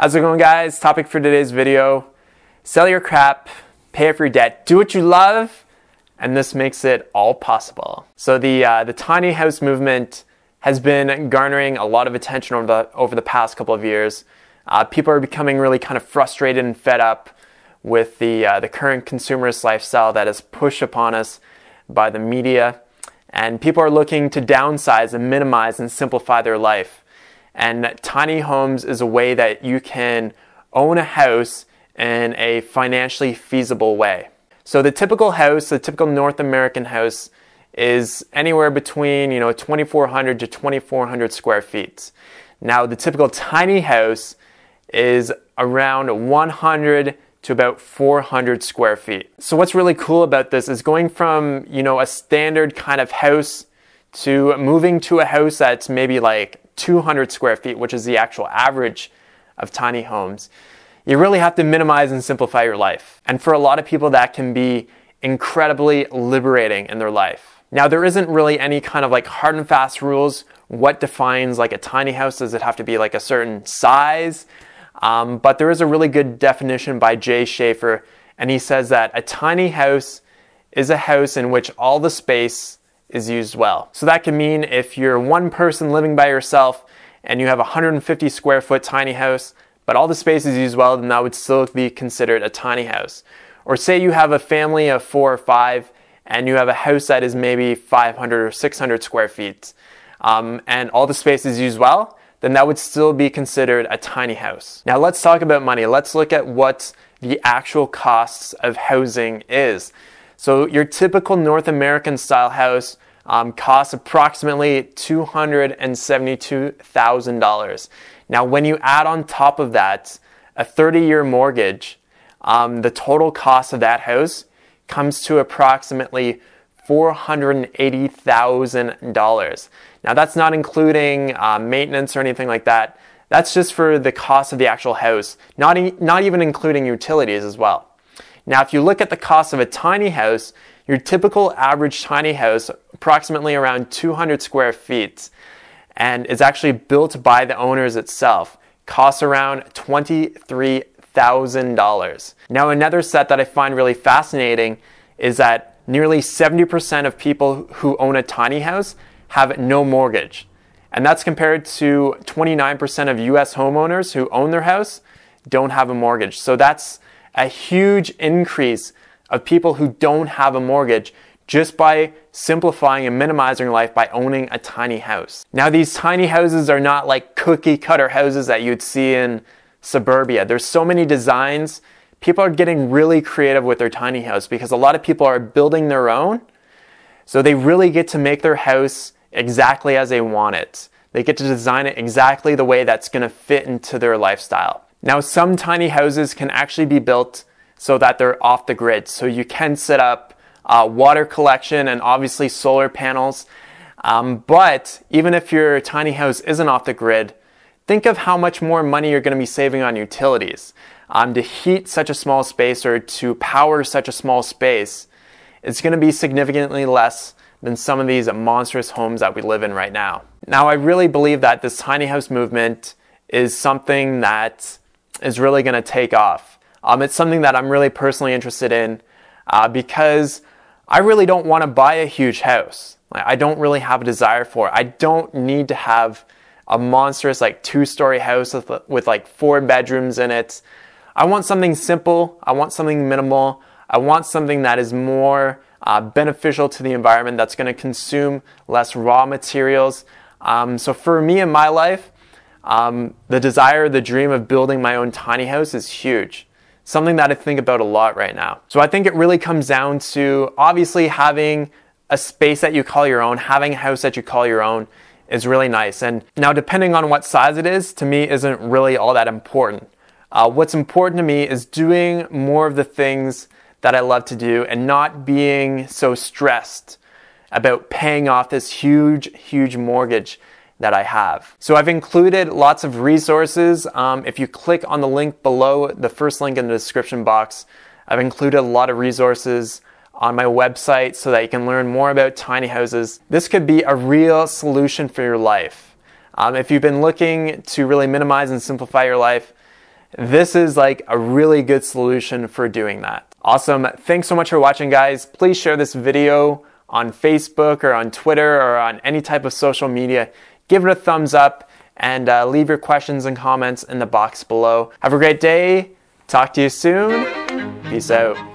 How's it going, guys? Topic for today's video: sell your crap, pay off your debt, do what you love, and this makes it all possible. So the tiny house movement has been garnering a lot of attention over the past couple of years. People are becoming really kind of frustrated and fed up with the current consumerist lifestyle that is pushed upon us by the media. And people are looking to downsize and minimize and simplify their life. And tiny homes is a way that you can own a house in a financially feasible way. So the typical house, the typical North American house, is anywhere between 2,400 to 2,400 square feet. Now the typical tiny house is around 100 to about 400 square feet. So what's really cool about this is going from a standard kind of house to moving to a house that's maybe like 200 square feet, which is the actual average of tiny homes. You really have to minimize and simplify your life. And for a lot of people, that can be incredibly liberating in their life. Now, there isn't really any kind of like hard and fast rules. What defines like a tiny house? Does it have to be like a certain size? But there is a really good definition by Jay Schaefer, and he says that a tiny house is a house in which all the space is used well. So that can mean if you're one person living by yourself and you have a 150 square foot tiny house, but all the space is used well, then that would still be considered a tiny house. Or say you have a family of 4 or 5 and you have a house that is maybe 500 or 600 square feet, and all the space is used well, then that would still be considered a tiny house. Now let's talk about money. Let's look at what the actual costs of housing is. So your typical North American style house costs approximately $272,000. Now when you add on top of that a 30-year mortgage, the total cost of that house comes to approximately $480,000. Now that's not including maintenance or anything like that. That's just for the cost of the actual house, not even including utilities as well. Now if you look at the cost of a tiny house, your typical average tiny house, approximately around 200 square feet, and is actually built by the owners itself, costs around $23,000. Now another stat that I find really fascinating is that nearly 70% of people who own a tiny house have no mortgage. And that's compared to 29% of US homeowners who own their house don't have a mortgage. So that's a huge increase of people who don't have a mortgage just by simplifying and minimizing life by owning a tiny house. Now these tiny houses are not like cookie cutter houses that you'd see in suburbia. There's so many designs. People are getting really creative with their tiny house because a lot of people are building their own. So they really get to make their house exactly as they want it. They get to design it exactly the way that's going to fit into their lifestyle. Now some tiny houses can actually be built so that they're off the grid. So you can set up water collection and obviously solar panels. But even if your tiny house isn't off the grid, think of how much more money you're going to be saving on utilities. To heat such a small space or to power such a small space, it's going to be significantly less than some of these monstrous homes that we live in right now. Now, I really believe that this tiny house movement is something that is really going to take off. It's something that I'm really personally interested in because I really don't want to buy a huge house. I don't really have a desire for it. I don't need to have a monstrous like 2-story house with like 4 bedrooms in it. I want something simple. I want something minimal. I want something that is more beneficial to the environment, that's going to consume less raw materials. So for me in my life, the desire, the dream of building my own tiny house is huge. Something that I think about a lot right now. So I think it really comes down to obviously having a space that you call your own, having a house that you call your own is really nice. And now depending on what size it is, to me isn't really all that important. What's important to me is doing more of the things that I love to do and not being so stressed about paying off this huge mortgage that I have. So I've included lots of resources. If you click on the link below, the first link in the description box, I've included a lot of resources on my website so that you can learn more about tiny houses. This could be a real solution for your life. If you've been looking to really minimize and simplify your life, this is like a really good solution for doing that. Awesome. Thanks so much for watching, guys. Please share this video on Facebook or on Twitter or on any type of social media. Give it a thumbs up and leave your questions and comments in the box below. Have a great day. Talk to you soon. Peace out.